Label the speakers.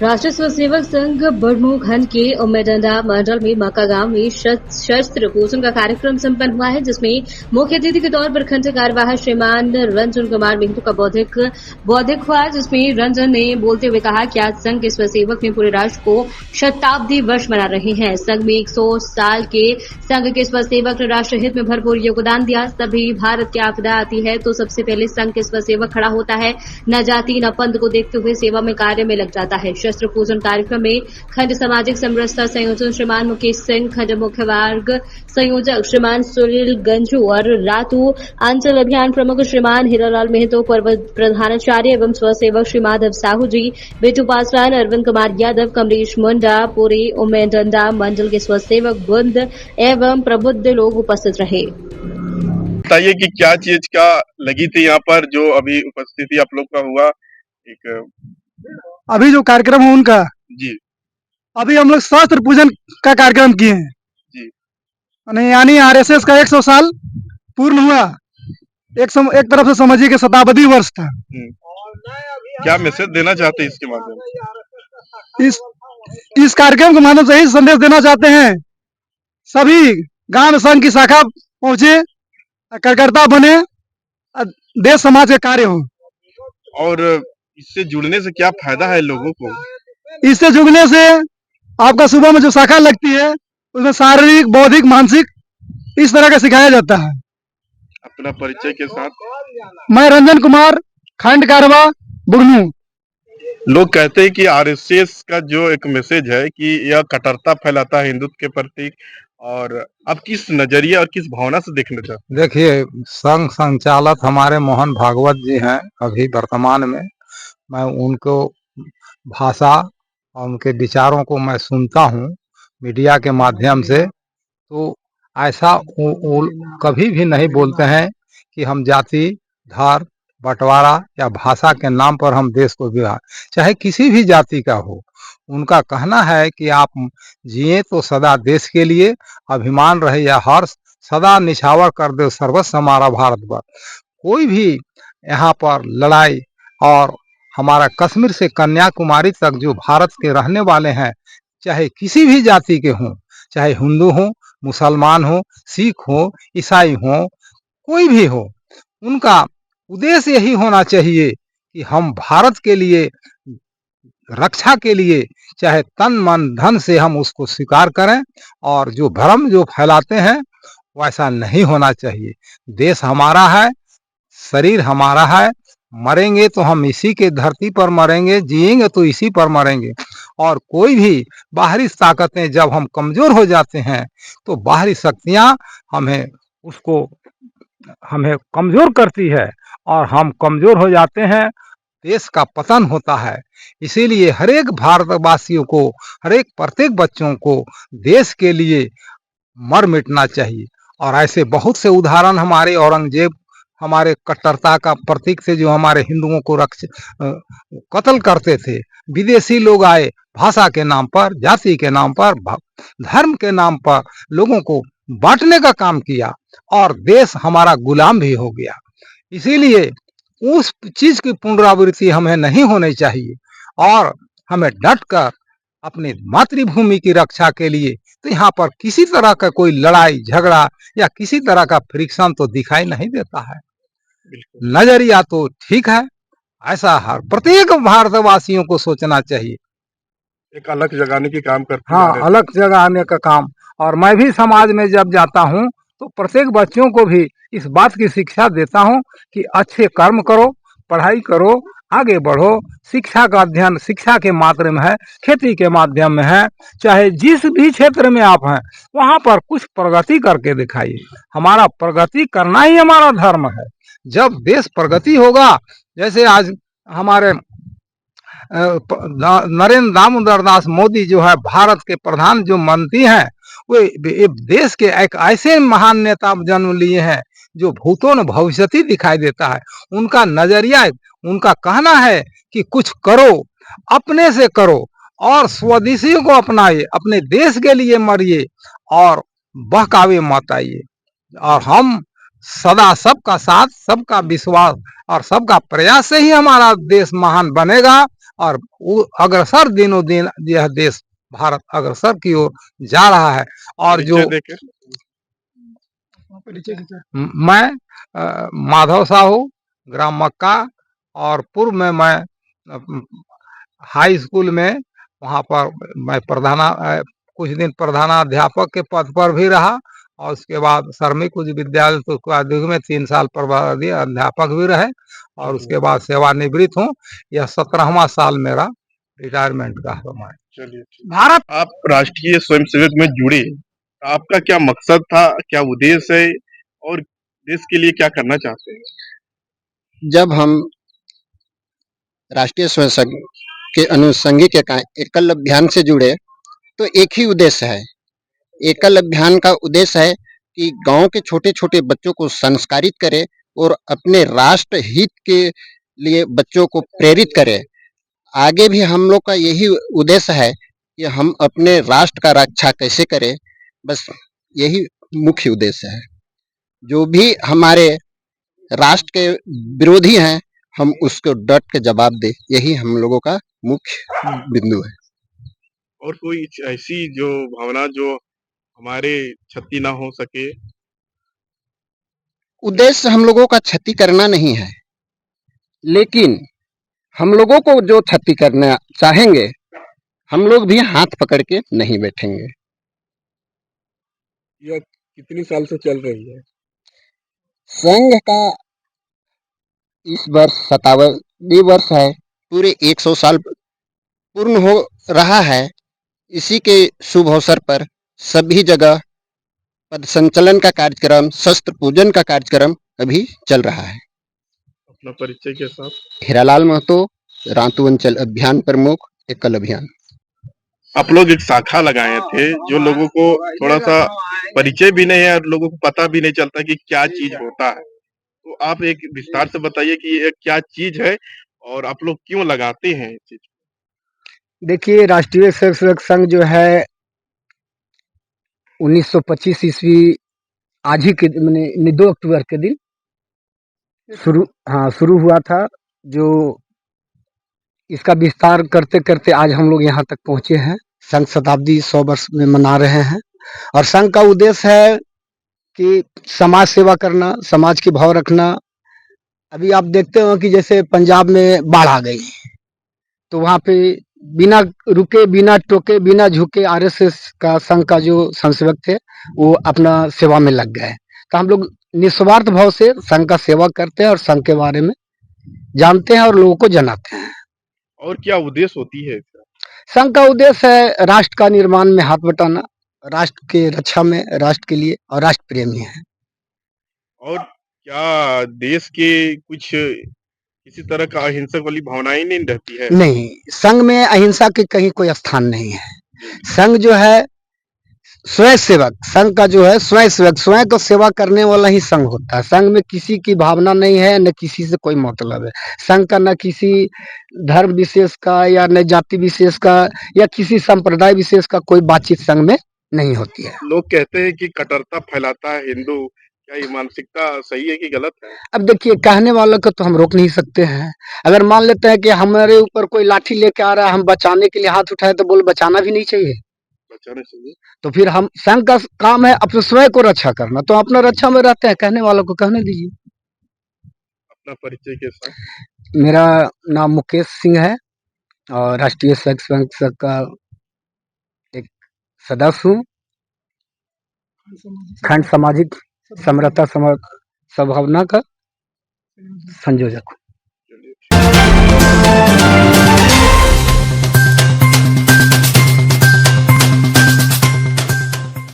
Speaker 1: राष्ट्रीय स्वयंसेवक संघ बड़मू खंड के उम्मेडंडा मंडल में मक्का गांव में शस्त्र पूजन का कार्यक्रम संपन्न हुआ है, जिसमें मुख्य अतिथि के तौर पर खंड कार्यवाह श्रीमान रंजन कुमार मेहतो का बौद्धिक हुआ, जिसमें रंजन ने बोलते हुए कहा कि आज संघ के स्वयंसेवक में पूरे राष्ट्र को शताब्दी वर्ष मना रहे हैं। संघ में 100 साल के संघ के स्वयंसेवक ने राष्ट्र हित में भरपूर योगदान दिया। तभी भारत की आपदा आती है तो सबसे पहले संघ के स्वयंसेवक खड़ा होता है, न जाति न पंथ को देखते हुए सेवा में कार्य में लग जाता है। शस्त्र पूजन कार्यक्रम में खंड सामाजिक समरसता संयोजन श्रीमान मुकेश सिंह, खंड मुख्य वर्ग संयोजक श्रीमान सुनील गंजू और रातू अंचल अभियान प्रमुख श्रीमान हीरालाल मेहतो, प्रधानाचार्य एवं स्वसेवक श्री माधव साहू जी, बेटू पासवान, अरविंद कुमार यादव, कमलेश मुंडा, पूरी उम्मेडंडा मंडल के स्वसेवक बुंद एवं प्रबुद्ध लोग उपस्थित रहे।
Speaker 2: बताइए कि क्या चीज का लगी थी यहाँ पर जो अभी उपस्थिति आप लोग का हुआ। एक
Speaker 3: अभी जो कार्यक्रम है उनका
Speaker 2: जी
Speaker 3: अभी हम लोग शस्त्र पूजन का कार्यक्रम किए हैं
Speaker 2: जी
Speaker 3: यानी आरएसएस का 100 साल पूर्ण हुआ। एक तरफ से समझिए कि शताब्दी वर्ष था।
Speaker 2: क्या मैसेज देना चाहते हैं इसके माध्यम
Speaker 3: इस कार्यक्रम के माध्यम से यही संदेश देना चाहते हैं, सभी गांव में संघ की शाखा पहुंचे, कार्यकर्ता बने, देश समाज के कार्य हो।
Speaker 2: और इससे जुड़ने से क्या फायदा है लोगों को?
Speaker 3: इससे जुड़ने से आपका सुबह में जो शाखा लगती है उसमें शारीरिक, बौद्धिक, मानसिक इस तरह का सिखाया जाता है।
Speaker 2: अपना परिचय के साथ।
Speaker 3: मैं रंजन कुमार, खंड कारवा बुढ़मू।
Speaker 2: लोग कहते हैं कि आरएसएस का जो एक मैसेज है कि यह कट्टरता फैलाता है हिंदुत्व के प्रति, और आप किस नजरिए और किस भावना से देखना चाहते हैं?
Speaker 4: देखिए, संघ संचालक हमारे मोहन भागवत जी हैं अभी वर्तमान में। मैं उनको भाषा और उनके विचारों को मैं सुनता हूँ मीडिया के माध्यम से, तो ऐसा वो कभी भी नहीं बोलते हैं कि हम जाति, धर्म, बंटवारा या भाषा के नाम पर हम देश को बिगाड़, चाहे किसी भी जाति का हो। उनका कहना है कि आप जिए तो सदा देश के लिए, अभिमान रहे या हर्ष, सदा निछावर कर दे सर्वस्व हमारा भारतवर्ष। कोई भी यहाँ पर लड़ाई, और हमारा कश्मीर से कन्याकुमारी तक जो भारत के रहने वाले हैं, चाहे किसी भी जाति के हों, चाहे हिंदू हो, मुसलमान हो, सिख हो, ईसाई हो, कोई भी हो, उनका उद्देश्य यही होना चाहिए कि हम भारत के लिए, रक्षा के लिए चाहे तन मन धन से हम उसको स्वीकार करें, और जो भ्रम जो फैलाते हैं वैसा नहीं होना चाहिए। देश हमारा है, शरीर हमारा है, मरेंगे तो हम इसी के धरती पर मरेंगे, जिएंगे तो इसी पर मरेंगे। और कोई भी बाहरी ताकतें जब हम कमजोर हो जाते हैं तो बाहरी शक्तियां हमें कमजोर करती है, और हम कमजोर हो जाते हैं, देश का पतन होता है। इसीलिए हर एक भारतवासियों को, हर एक प्रत्येक बच्चों को देश के लिए मर मिटना चाहिए। और ऐसे बहुत से उदाहरण हमारे औरंगजेब हमारे कट्टरता का प्रतीक थे, जो हमारे हिंदुओं को कत्ल करते थे। विदेशी लोग आए, भाषा के नाम पर, जाति के नाम पर, धर्म के नाम पर लोगों को बांटने का काम किया, और देश हमारा गुलाम भी हो गया। इसीलिए उस चीज की पुनरावृत्ति हमें नहीं होनी चाहिए, और हमें डटकर अपनी मातृभूमि की रक्षा के लिए, तो यहाँ पर किसी तरह का कोई लड़ाई झगड़ा या किसी तरह का फ्रिक्शन तो दिखाई नहीं देता है। नजरिया तो ठीक है, ऐसा हर प्रत्येक भारतवासियों को सोचना चाहिए।
Speaker 2: एक अलग जगाने की काम करते हैं।
Speaker 4: हाँ, अलग जगाने का काम। और मैं भी समाज में जब जाता हूँ तो प्रत्येक बच्चों को भी इस बात की शिक्षा देता हूँ कि अच्छे कर्म करो, पढ़ाई करो, आगे बढ़ो। शिक्षा का अध्ययन शिक्षा के माध्यम में है, खेती के माध्यम में है, चाहे जिस भी क्षेत्र में आप हैं वहाँ पर कुछ प्रगति करके दिखाइए। हमारा प्रगति करना ही हमारा धर्म है। जब देश प्रगति होगा, जैसे आज हमारे नरेंद्र दामोदर दास मोदी जो है भारत के प्रधान जो मंत्री हैं, वो देश के एक ऐसे महान नेता जन्म लिए हैं जो भूतों न भविष्यति दिखाई देता है। उनका नजरिया, उनका कहना है कि कुछ करो, अपने से करो, और स्वदेशियों को अपनाइए, अपने देश के लिए मरिए, और बहकावे मत आइए। और हम सदा सबका साथ, सबका विश्वास और सबका प्रयास से ही हमारा देश महान बनेगा, और वो अग्रसर दिनों दिन यह देश भारत अग्रसर की ओर जा रहा है। और जो
Speaker 2: परिचय देकर
Speaker 4: मैं माधव साहू, ग्राम मक्का, और पूर्व में मैं हाई स्कूल में वहाँ पर मैं कुछ दिन प्रधानाध्यापक के पद पर भी रहा, और उसके बाद श्रमिक उच्च विद्यालय तो में 3 साल प्रभारी अध्यापक भी रहे, और उसके बाद सेवानिवृत्त हूँ। यह 17वां साल मेरा रिटायरमेंट का समय।
Speaker 2: चलिए ठीक।
Speaker 3: भारत
Speaker 2: आप राष्ट्रीय स्वयंसेवक में जुड़े, आपका क्या मकसद था, क्या उद्देश्य है और देश के लिए क्या करना चाहते हैं?
Speaker 5: जब हम राष्ट्रीय स्वयंसेवक के अनुषंगिक एकल अभियान से जुड़े तो एक ही उद्देश्य है। एकल अभियान का उद्देश्य है कि गांव के छोटे छोटे बच्चों को संस्कारित करे और अपने राष्ट्र हित के लिए बच्चों को प्रेरित करे। आगे भी हम लोग का यही उद्देश्य है कि हम अपने राष्ट्र का रक्षा कैसे करें, बस यही मुख्य उद्देश्य है। जो भी हमारे राष्ट्र के विरोधी हैं हम उसको डट के जवाब दे, यही हम लोगों का मुख्य बिंदु है।
Speaker 2: और कोई ऐसी जो भावना जो हमारे क्षति ना हो सके?
Speaker 5: उद्देश्य हम लोगों का क्षति करना नहीं है, लेकिन हम लोगों को जो क्षति करना चाहेंगे हम लोग भी हाथ पकड़ के नहीं बैठेंगे।
Speaker 2: यह कितनी साल से चल रही है?
Speaker 5: संघ का इस वर्ष 57वीं वर्ष है। पूरे 100 साल पूर्ण हो रहा है। इसी के शुभ अवसर पर सभी जगह पद संचलन का कार्यक्रम, शस्त्र पूजन का कार्यक्रम अभी चल रहा है।
Speaker 2: अपना परिचय के साथ।
Speaker 5: हीरालाल महतो, रांतु अंचल अभियान प्रमुख, एकल अभियान।
Speaker 2: आप लोग एक शाखा लगाए थे जो लोगों को थोड़ा सा परिचय भी नहीं है और लोगों को पता भी नहीं चलता कि क्या चीज होता है, तो आप एक विस्तार से बताइए कि ये क्या चीज है और आप लोग क्यों लगाते हैं इस चीज?
Speaker 3: देखिए, राष्ट्रीय स्वयंसेवक संघ जो है 1925 ईस्वी आज ही के मैंने 2 अक्टूबर के दिन शुरू हुआ था। जो इसका विस्तार करते करते आज हम लोग यहाँ तक पहुँचे हैं। संघ शताब्दी 100 वर्ष में मना रहे हैं, और संघ का उद्देश्य है कि समाज सेवा करना, समाज की भाव रखना। अभी आप देखते हो कि जैसे पंजाब में बाढ़ आ गई, तो वहाँ पे बिना रुके, बिना टोके, बिना झुके आरएसएस का संघ का जो स्वयंसेवक थे वो अपना सेवा में लग गए। तो हम लोग निस्वार्थ भाव से संघ का सेवा करते हैं और संघ के बारे में जानते हैं और लोगों को जनाते हैं।
Speaker 2: और क्या उद्देश्य होती है इसका?
Speaker 3: संघ का उद्देश्य है राष्ट्र का निर्माण में हाथ बटाना, राष्ट्र के रक्षा में, राष्ट्र के लिए, और राष्ट्र प्रेमी है।
Speaker 2: और क्या देश के कुछ किसी तरह का अहिंसक वाली भावनाएं नहीं रहती है?
Speaker 3: नहीं, संघ में अहिंसा के कहीं कोई स्थान नहीं है। संघ जो है स्वयं सेवक, संघ का जो है स्वयं सेवक, स्वयं को सेवा करने वाला ही संघ होता है। संघ में किसी की भावना नहीं है, न किसी से कोई मतलब है। संघ का न किसी धर्म विशेष का या न जाति विशेष का या किसी संप्रदाय विशेष का कोई बातचीत संघ में नहीं होती है।
Speaker 2: लोग कहते हैं कि कट्टरता फैलाता है हिंदू, क्या ये मानसिकता सही है कि गलत है?
Speaker 3: अब देखिए, कहने वालों को तो हम रोक नहीं सकते हैं। अगर मान लेते हैं कि हमारे ऊपर कोई लाठी लेके आ रहा है, हम बचाने के लिए हाथ उठाए, तो बोल बचाना भी नहीं चाहिए।
Speaker 2: बचाना चाहिए।
Speaker 3: तो फिर हम संघ का काम है अपने स्वयं को रक्षा करना, तो अपना रक्षा में रहते हैं, कहने वालों को कहने दीजिए।
Speaker 2: अपना परिचय के साथ।
Speaker 3: मेरा नाम मुकेश सिंह है और राष्ट्रीय स्वयंसेवक संघ का एक सदस्य हूँ। खंड सामाजिक समरसता सद्भावना का संयोजक हूँ।